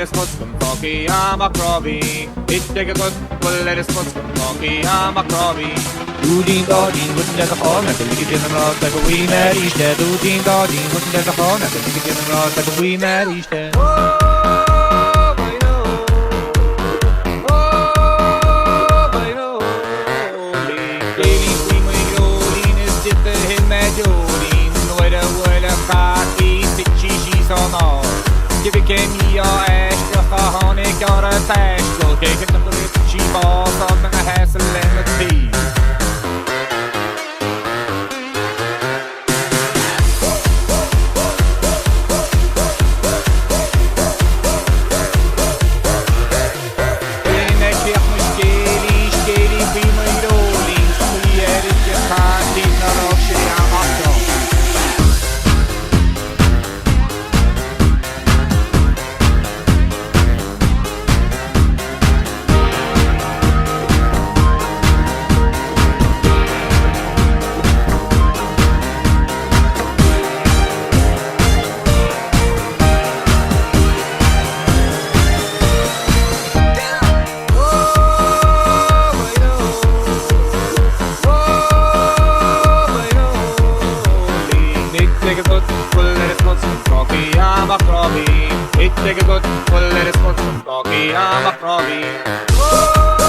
spotskan poki ama krovi. Ittega gut pullere spotskan poki ama krovi. Dudin dodin wouldn't get the horn, I can get in the rod like a wee mad easter. Dudin dodin wouldn't get the horn, I can get in the rod like a wee mad easter. Give me your ass, the honey, got a tash, go take it to the cheap balls on the hassle and the tea. Take a good full let it spot some coffee, I'm a crobby.